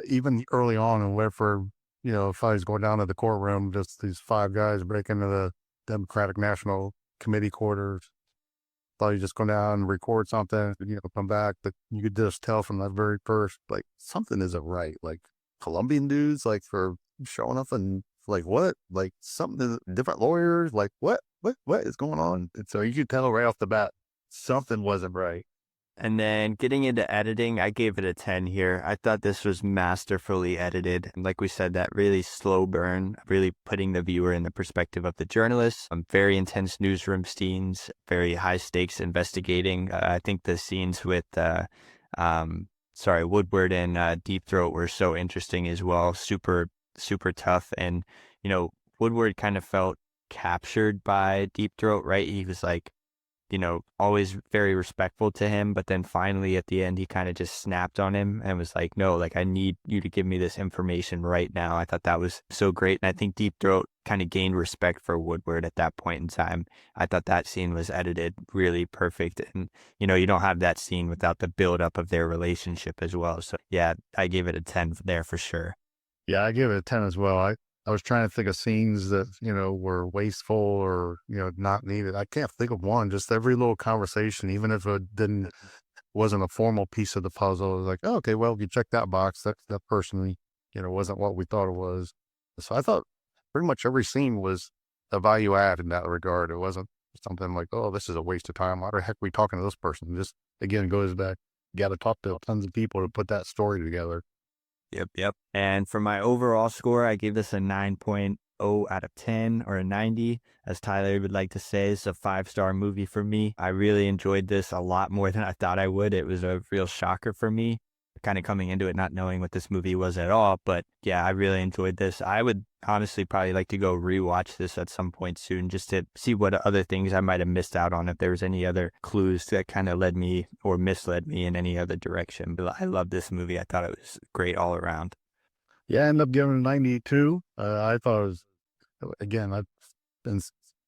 even early on in Redford, if I was going down to the courtroom, just these 5 guys break into the Democratic National Committee quarters. Thought you just go down and record something, come back, but you could just tell from that very first, like, something isn't right. Like, Colombian dudes, like, for showing up and like, what? Like, something different lawyers, like, what is going on? And so you could tell right off the bat Something wasn't right. And then getting into editing, I gave it a 10 here. I thought this was masterfully edited. And like we said, that really slow burn, really putting the viewer in the perspective of the journalist. Very intense newsroom scenes, very high stakes investigating. I think the scenes with, Woodward and Deep Throat were so interesting as well. Super, super tough. And, Woodward kind of felt captured by Deep Throat, right? He was like, always very respectful to him. But then finally at the end, he kind of just snapped on him and was like, no, like I need you to give me this information right now. I thought that was so great. And I think Deep Throat kind of gained respect for Woodward at that point in time. I thought that scene was edited really perfect. And, you don't have that scene without the buildup of their relationship as well. So yeah, I gave it a 10 there for sure. Yeah, I give it a 10 as well. I was trying to think of scenes that, were wasteful or, not needed. I can't think of one. Just every little conversation, even if it wasn't a formal piece of the puzzle, it was like, oh, okay, well, if you check that box, that person, wasn't what we thought it was. So I thought pretty much every scene was a value add in that regard. It wasn't something like, oh, this is a waste of time. Why the heck are we talking to this person? Just, again, goes back, you got to talk to tons of people to put that story together. Yep. And for my overall score, I gave this a 9.0 out of 10 or a 90. As Tyler would like to say, it's a 5-star movie for me. I really enjoyed this a lot more than I thought I would. It was a real shocker for me, kind of coming into it not knowing what this movie was at all. But yeah, I really enjoyed this. I would honestly probably like to go rewatch this at some point soon just to see what other things I might have missed out on, if there was any other clues that kind of led me or misled me in any other direction. But I love this movie. I thought it was great all around. Yeah, I ended up giving it a 92. I thought it was, again, I've been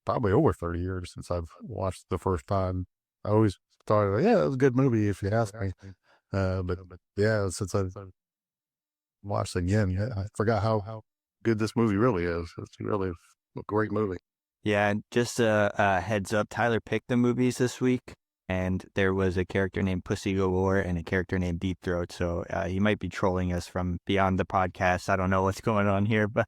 probably over 30 years since I've watched the first time. I always thought, yeah, it was a good movie if you ask me. But yeah, since I've watched it again, yeah, I forgot how good this movie really is. It's really a great movie. Yeah, and just a heads up, Tyler picked the movies this week, and there was a character named Pussy Galore and a character named Deep Throat, so he might be trolling us from beyond the podcast. I don't know what's going on here, but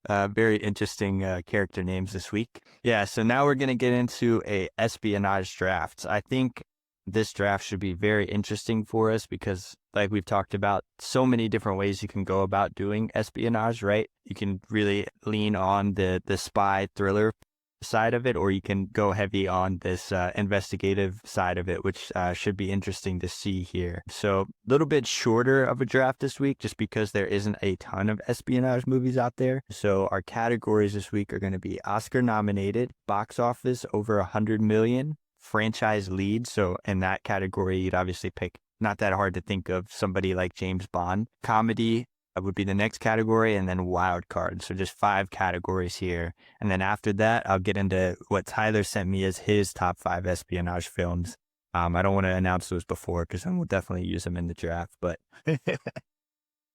very interesting character names this week. Yeah, so now we're going to get into a espionage draft. I think this draft should be very interesting for us because, like we've talked about, so many different ways you can go about doing espionage, right? You can really lean on the spy thriller side of it, or you can go heavy on this investigative side of it, which should be interesting to see here. So a little bit shorter of a draft this week, just because there isn't a ton of espionage movies out there. So our categories this week are going to be Oscar nominated, box office over 100 million, franchise lead. So in that category, you'd obviously pick, not that hard to think of, somebody like James Bond. Comedy would be the next category, and then wild card. So just 5 categories here. And then after that, I'll get into what Tyler sent me as his top 5 espionage films. I don't want to announce those before because then we'll definitely use them in the draft. But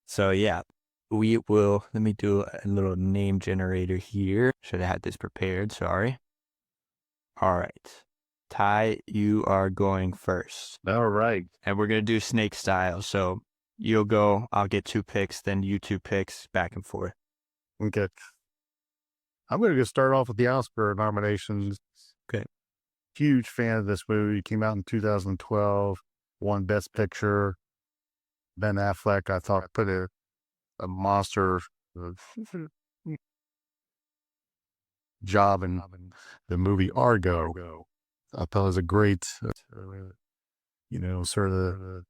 so yeah, we will. Let me do a little name generator here. Should have had this prepared. Sorry. All right. Ty, you are going first. All right. And we're going to do snake style. So you'll go, I'll get 2 picks, then you 2 picks, back and forth. Okay. I'm going to start off with the Oscar nominations. Okay. Huge fan of this movie. It came out in 2012, won Best Picture. Ben Affleck, I thought, put a monster job in the movie Argo. I thought it was a great, sort of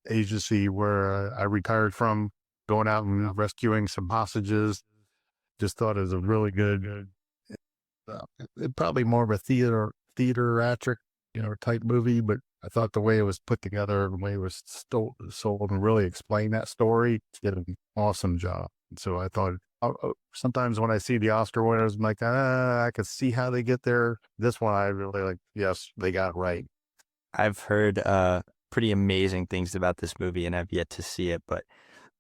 agency where I retired from, going out and rescuing some hostages. Just thought it was a really good, probably more of a theater-atric, type movie, but I thought the way it was put together, the way it was sold and really explained that story, did an awesome job. And so I thought, sometimes when I see the Oscar winners, I'm like, I could see how they get there. This one, I really like, yes, they got it right. I've heard pretty amazing things about this movie, and I've yet to see it, but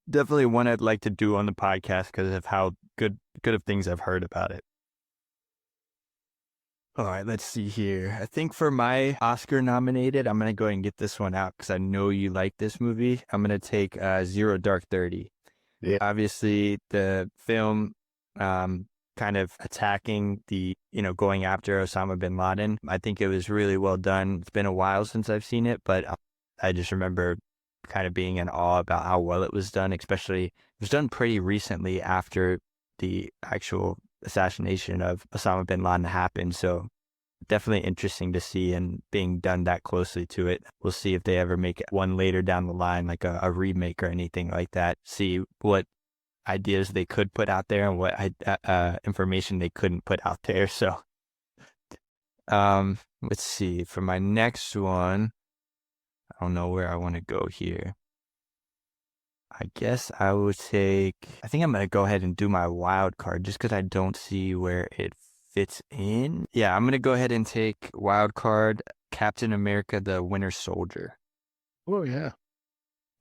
definitely one I'd like to do on the podcast because of how good of things I've heard about it. All right, let's see here. I think for my Oscar nominated, I'm going to go ahead and get this one out because I know you like this movie. I'm going to take Zero Dark 30. Yeah. Obviously, the film kind kind of attacking going after Osama bin Laden. I think it was really well done. It's been a while since I've seen it, but I just remember kind of being in awe about how well it was done, especially it was done pretty recently after the actual assassination of Osama bin Laden happened. So definitely interesting to see, and being done that closely to it. We'll see if they ever make one later down the line, like a remake or anything like that. See what ideas they could put out there and what information they couldn't put out there. So, let's see. For my next one, I don't know where I want to go here. I guess I think I'm going to go ahead and do my wild card just because I don't see where it fits in. Yeah, I'm going to go ahead and take wild card Captain America, the Winter Soldier. Oh, yeah.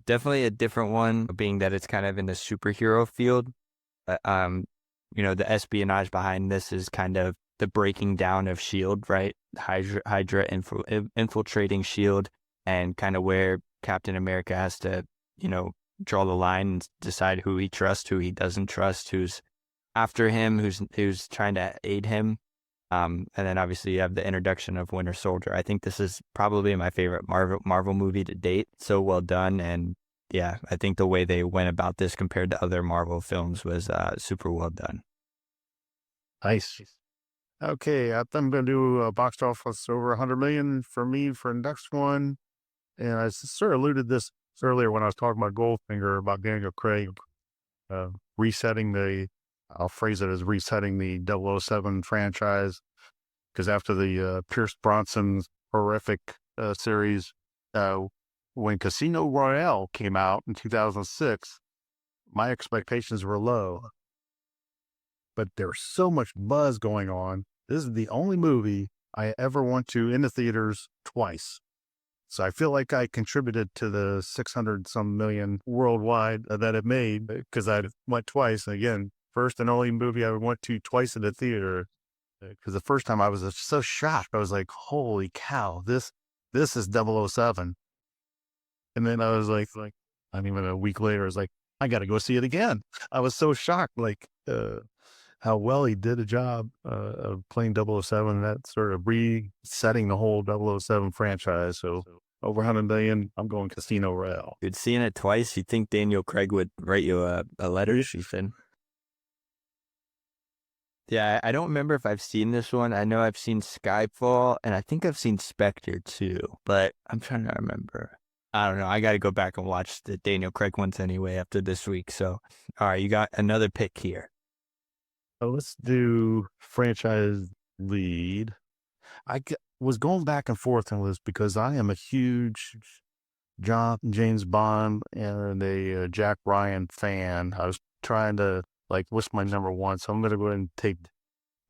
Definitely a different one, being that it's kind of in the superhero field. The espionage behind this is kind of the breaking down of S.H.I.E.L.D., right? Hydra infiltrating S.H.I.E.L.D., and kind of where Captain America has to, draw the line and decide who he trusts, who he doesn't trust, who's after him, who's trying to aid him. And then obviously you have the introduction of Winter Soldier. I think this is probably my favorite Marvel movie to date. So well done. And yeah, I think the way they went about this compared to other Marvel films was super well done. Nice. Okay, I think I'm going to do a box office over 100 million for me for the next one. And I sort of alluded this earlier when I was talking about Goldfinger, about Daniel Craig I'll phrase it as resetting the 007 franchise. Because after the Pierce Brosnan horrific series, when Casino Royale came out in 2006, my expectations were low. But there's so much buzz going on. This is the only movie I ever went to in the theaters twice. So I feel like I contributed to the 600 some million worldwide that it made, because I went twice. And again, first and only movie I went to twice in the theater. Because the first time I was so shocked. I was like, holy cow, this is 007. And then I was like, not even a week later, I was like, I got to go see it again. I was so shocked, how well he did a job of playing 007. That sort of resetting the whole 007 franchise. So over 100 million, I'm going Casino Royale. Dude, seeing it twice, you'd think Daniel Craig would write you a letter, she said. Yeah, I don't remember if I've seen this one. I know I've seen Skyfall, and I think I've seen Spectre too, but I'm trying to remember. I don't know. I got to go back and watch the Daniel Craig ones anyway after this week. So, all right, you got another pick here. Let's do franchise lead. I was going back and forth on this because I am a huge James Bond and a Jack Ryan fan. I was trying to what's my number one? So I'm going to go ahead and take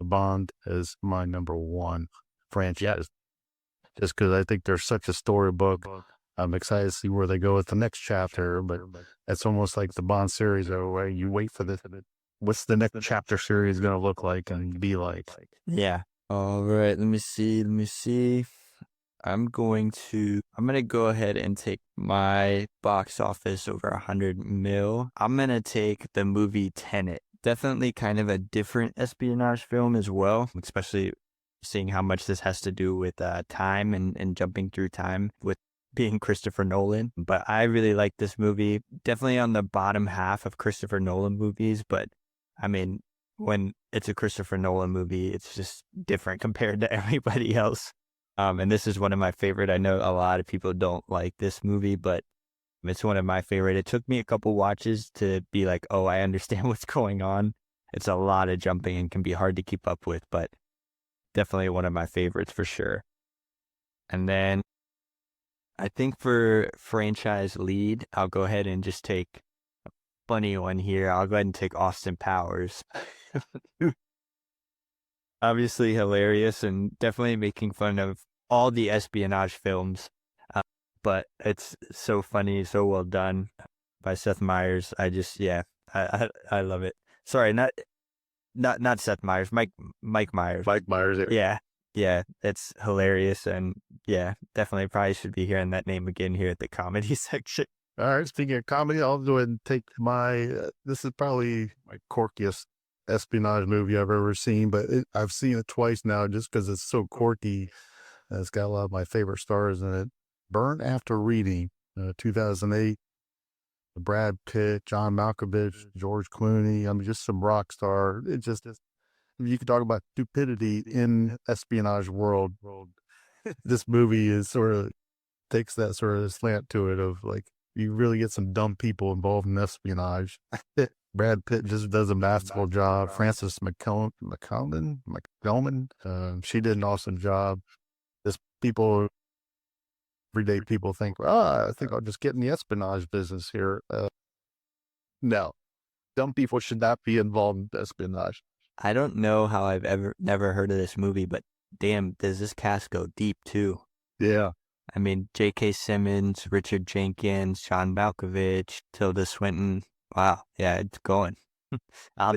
Bond as my number one franchise. Just because I think there's such a storybook. I'm excited to see where they go with the next chapter, but it's almost like the Bond series, where you wait for this. What's the next chapter series going to look like and be like? Yeah. All right. Let me see. I'm going to go ahead and take my box office over 100 mil. I'm going to take the movie Tenet. Definitely kind of a different espionage film as well, especially seeing how much this has to do with time and jumping through time with being Christopher Nolan. But I really like this movie. Definitely on the bottom half of Christopher Nolan movies, but I mean, when it's a Christopher Nolan movie, it's just different compared to everybody else. And this is one of my favorite. I know a lot of people don't like this movie, but it's one of my favorite. It took me a couple watches to be like, oh, I understand what's going on. It's a lot of jumping and can be hard to keep up with, but definitely one of my favorites for sure. And then I think for franchise lead, I'll go ahead and just take a funny one here. I'll go ahead and take Austin Powers. Obviously hilarious and definitely making fun of all the espionage films. But it's so funny, so well done by Seth Meyers. I love it. Sorry, not Seth Meyers, Mike Myers. Mike Myers. Yeah, it's hilarious, and yeah, definitely probably should be hearing that name again here at the comedy section. All right, speaking of comedy, I'll go ahead and take this is probably my quirkiest espionage movie I've ever seen, but I've seen it twice now just because it's so quirky. It's got a lot of my favorite stars in it. Burn After Reading, 2008. Brad Pitt, John Malkovich, George Clooney. I mean, just some rock star. It just, you could talk about stupidity in espionage world. This movie is sort of takes that sort of slant to it of like, you really get some dumb people involved in espionage. Brad Pitt just does a masterful job. Frances McDormand, she did an awesome job. This people, everyday people think, I think I'll just get in the espionage business here. No, dumb people should not be involved in espionage. I don't know how I've never heard of this movie, but damn, does this cast go deep too? Yeah. I mean, J.K. Simmons, Richard Jenkins, John Malkovich, Tilda Swinton. Wow, yeah, it's going.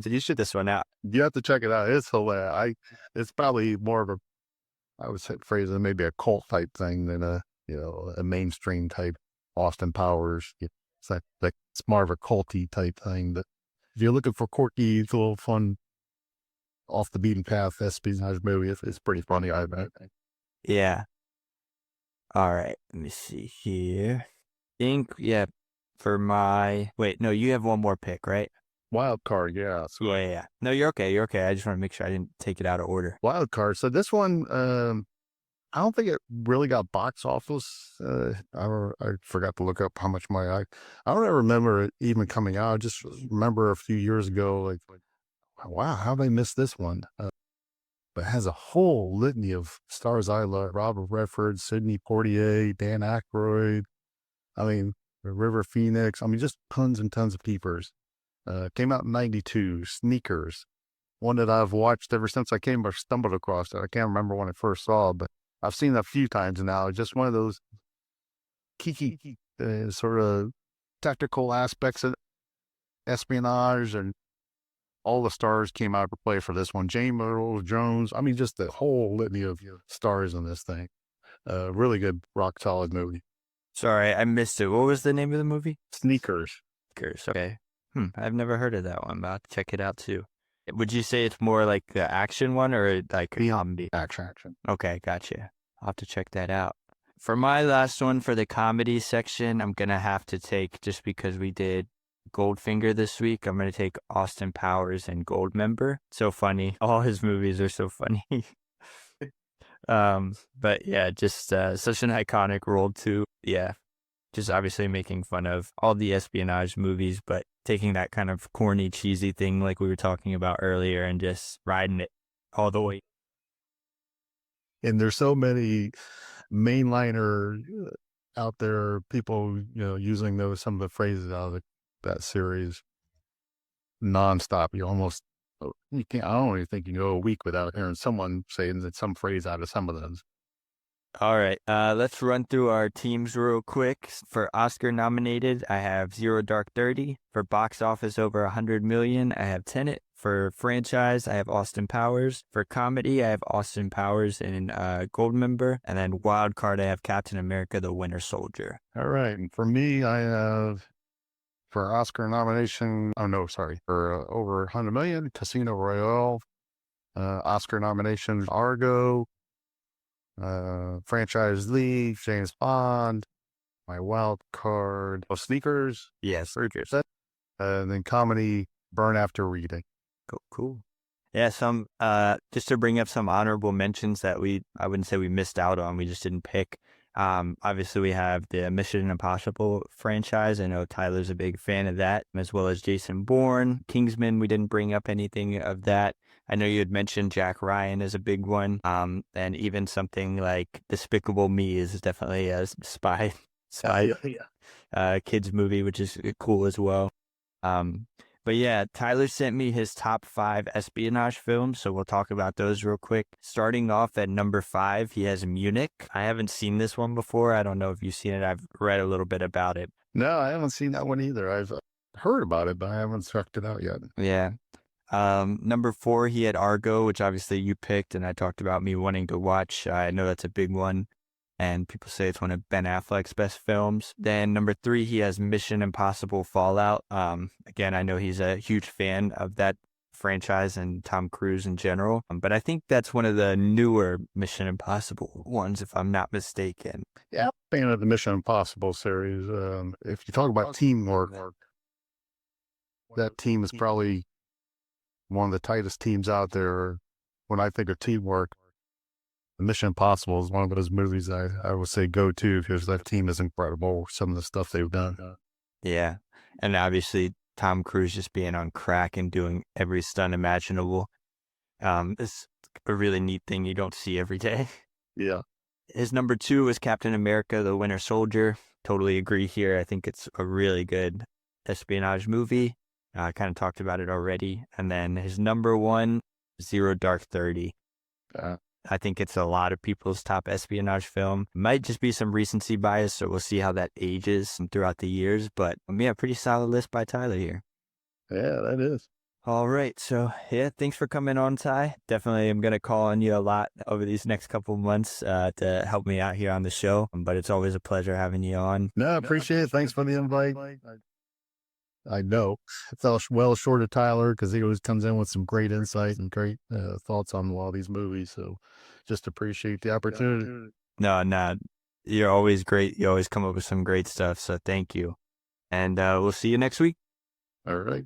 You should this one out. You have to check it out. It's hilarious. It's probably more of a, I would say, phrase it maybe a cult type thing than a mainstream type Austin Powers. It's like it's more of a culty type thing. But if you're looking for quirky, it's a little fun, off the beaten path espionage movie, it's pretty funny, I bet. Yeah. All right, let me see here. For my... Wait, no, you have one more pick, right? Wild Card, yeah. So, yeah. No, you're okay. You're okay. I just want to make sure I didn't take it out of order. Wild Card. So this one, I don't think it really got box office. I forgot to look up how much I don't remember it even coming out. I just remember a few years ago, like wow, how did I miss this one? But it has a whole litany of stars I love: Robert Redford, Sidney Poitier, Dan Aykroyd. I mean, River Phoenix. I mean, just tons and tons of peepers. Came out in '92. Sneakers, one that I've watched ever since I stumbled across it. I can't remember when I first saw it, but I've seen it a few times now. Just one of those kiki sort of technical aspects of espionage, and all the stars came out to play for this one. James Earl Jones. I mean, just the whole litany of stars in this thing. Really good, rock solid movie. Sorry, I missed it. What was the name of the movie? Sneakers. Okay. I've never heard of that one, but I'll have to check it out too. Would you say it's more like the action one or like a comedy? Action. Okay, gotcha. I'll have to check that out. For my last one for the comedy section, I'm going to have to take, just because we did Goldfinger this week, I'm going to take Austin Powers and Goldmember. So funny. All his movies are so funny. But yeah, just such an iconic role too. Yeah, just obviously making fun of all the espionage movies, but taking that kind of corny, cheesy thing like we were talking about earlier and just riding it all the way. And there's so many mainliner out there, people, using some of the phrases out of that series nonstop. You can't, I don't even think you can go a week without hearing someone saying some phrase out of some of those. All right, let's run through our teams real quick. For Oscar nominated, I have Zero Dark 30. For box office over 100 million, I have Tenet. For franchise, I have Austin Powers. For comedy, I have Austin Powers and Goldmember. And then wild card, I have Captain America: The Winter Soldier. All right, and for me, I have, for Oscar nomination, for over 100 million, Casino Royale. Oscar nomination, Argo. Franchise lead, James Bond. My wild card, Sneakers. Yes, Sneakers. And then comedy, Burn After Reading. Cool. Yeah, some just to bring up some honorable mentions that I wouldn't say we missed out on, we just didn't pick. Obviously we have the Mission Impossible franchise. I know Tyler's a big fan of that, as well as Jason Bourne. Kingsman, we didn't bring up anything of that. I know you had mentioned Jack Ryan as a big one. And even something like Despicable Me is definitely a spy kids movie, which is cool as well. But yeah, Tyler sent me his top 5 espionage films, so we'll talk about those real quick. Starting off at number 5, he has Munich. I haven't seen this one before. I don't know if you've seen it. I've read a little bit about it. No, I haven't seen that one either. I've heard about it, but I haven't checked it out yet. Yeah. Number 4, he had Argo, which obviously you picked, and I talked about me wanting to watch. I know that's a big one, and people say it's one of Ben Affleck's best films. Then number 3, he has Mission Impossible Fallout. Again, I know he's a huge fan of that franchise and Tom Cruise in general. But I think that's one of the newer Mission Impossible ones, if I'm not mistaken. Yeah, I'm a fan of the Mission Impossible series. If you talk about teamwork, that team is probably one of the tightest teams out there. When I think of teamwork, the Mission Impossible is one of those movies I would say go to because that team is incredible. Some of the stuff they've done. Yeah. And obviously, Tom Cruise just being on crack and doing every stunt imaginable is a really neat thing you don't see every day. Yeah. His number 2 was Captain America, the Winter Soldier. Totally agree here. I think it's a really good espionage movie. I kind of talked about it already. And then his number 1, Zero Dark 30. Uh, I think it's a lot of people's top espionage film. Might just be some recency bias, so we'll see how that ages throughout the years. But yeah, pretty solid list by Tyler here. yeah, that is. All right. So, yeah, thanks for coming on, Ty. Definitely am going to call on you a lot over these next couple of months to help me out here on the show. But it's always a pleasure having you on. No, I appreciate it. Thanks for the invite. I know it fell well short of Tyler because he always comes in with some great insight and great thoughts on a lot of these movies. So just appreciate the opportunity. No, you're always great. You always come up with some great stuff. So thank you. And we'll see you next week. All right.